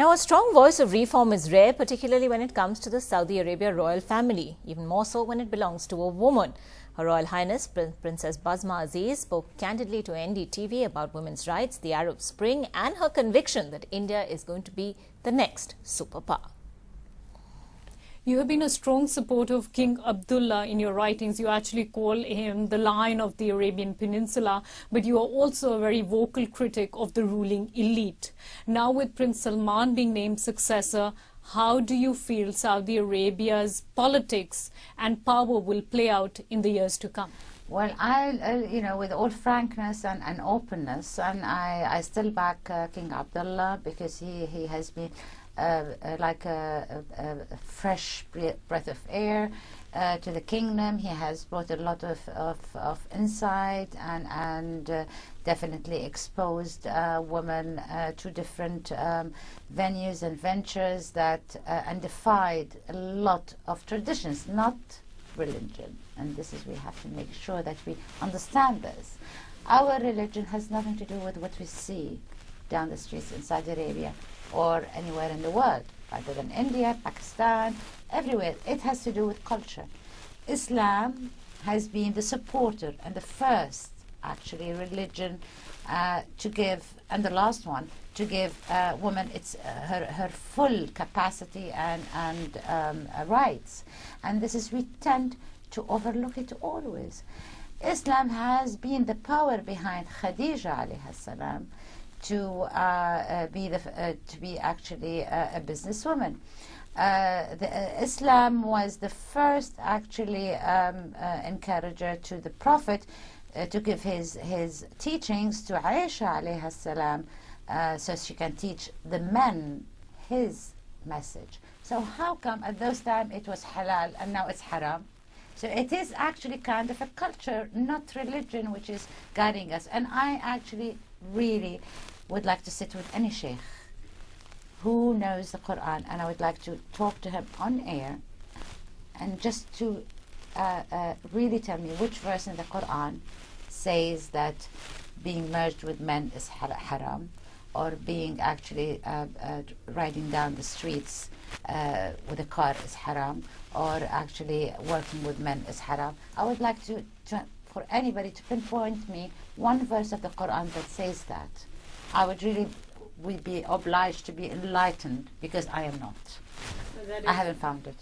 Now, a strong voice of reform is rare, particularly when it comes to the Saudi Arabia royal family, even more so when it belongs to a woman. Her Royal Highness Princess Basma Aziz spoke candidly to NDTV about women's rights, the Arab Spring, and her conviction that India is going to be the next superpower. You have been a strong supporter of King Abdullah in your writings. You actually call him the Lion of the Arabian Peninsula, but you are also a very vocal critic of the ruling elite. Now, with Prince Salman being named successor, how do you feel Saudi Arabia's politics and power will play out in the years to come? Well, with all frankness and openness, and I still back King Abdullah because he has been like a fresh breath of air to the kingdom. He has brought a lot of insight and definitely exposed women to different venues and ventures that and defied a lot of traditions, not religion. And this is, we have to make sure that we understand this. Our religion has nothing to do with what we see down the streets in Saudi Arabia or anywhere in the world, rather than India, Pakistan, everywhere. It has to do with culture. Islam has been the supporter and the first, actually, religion to give, and the last one, to give women her full capacity and rights. And this is, we tend to overlook it always. Islam has been the power behind Khadija alayha salam to be actually a businesswoman. Islam was the first actually encourager to the Prophet to give his teachings to Aisha alayha salam so she can teach the men his message. So how come at those times it was halal and now it's haram? So it is actually kind of a culture, not religion, which is guiding us. And I actually really would like to sit with any sheikh who knows the Quran, and I would like to talk to him on air and just to really tell me which verse in the Quran says that being merged with men is haram, or being actually riding down the streets with a car is haram, or actually working with men is haram. I would like to for anybody to pinpoint me one verse of the Quran that says that. I would really be obliged to be enlightened, because I am not. I haven't found it.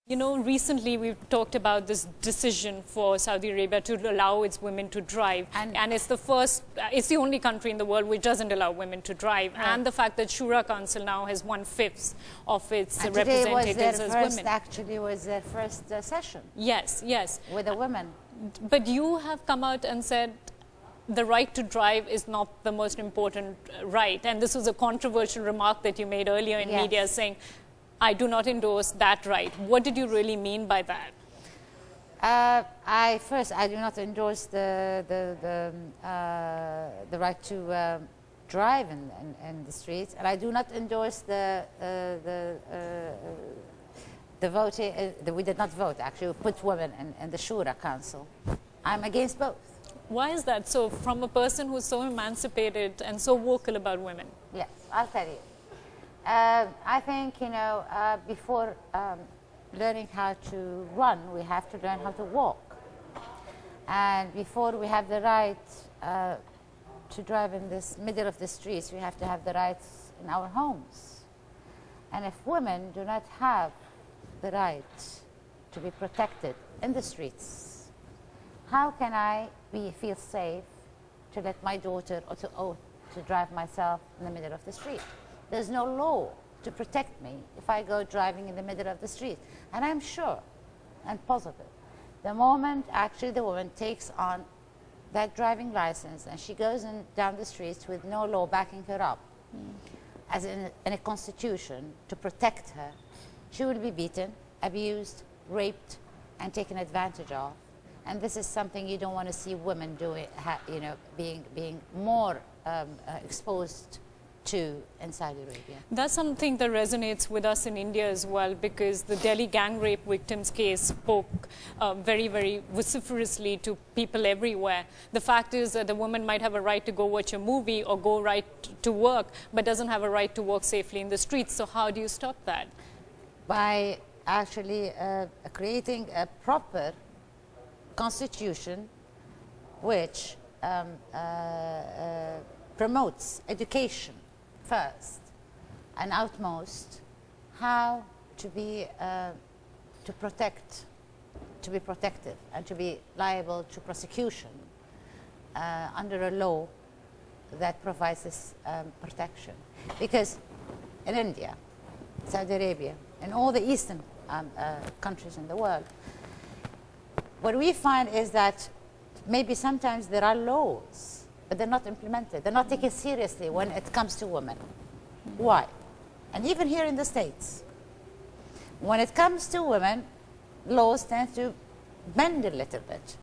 You know, recently we've talked about this decision for Saudi Arabia to allow its women to drive. And it's it's the only country in the world which doesn't allow women to drive. Right. And the fact that Shura Council now has 1/5 of its representatives as women. Actually was their first session. Yes, yes. With the women. But you have come out and said the right to drive is not the most important right. And this was a controversial remark that you made earlier in media, saying, I do not endorse that right. What did you really mean by that? I do not endorse the right to drive in the streets, and I do not endorse the voting. We did not vote, actually. We put women in the Shura Council. I'm against both. Why is that? So, from a person who's so emancipated and so vocal about women? Yes, I'll tell you. I think, before learning how to run, we have to learn how to walk. And before we have the right to drive in this middle of the streets, we have to have the rights in our homes. And if women do not have the right to be protected in the streets, how can I feel safe to let my daughter or to drive myself in the middle of the street? There's no law to protect me if I go driving in the middle of the street. And I'm sure and positive, the moment actually the woman takes on that driving license and she goes down the streets with no law backing her up, as in a constitution to protect her, she will be beaten, abused, raped, and taken advantage of. And this is something you don't want to see women doing, being more exposed to in Saudi Arabia. That's something that resonates with us in India as well, because the Delhi gang rape victims case spoke very, very vociferously to people everywhere. The fact is that the woman might have a right to go watch a movie or go right to work, but doesn't have a right to walk safely in the streets. So how do you stop that? By actually creating a proper constitution which promotes education first and outmost, how to be to be protective and to be liable to prosecution under a law that provides this protection. Because in India, Saudi Arabia, and all the eastern countries in the world, what we find is that maybe sometimes there are laws, but they're not implemented. They're not taken seriously when it comes to women. Why? And even here in the States, when it comes to women, laws tend to bend a little bit.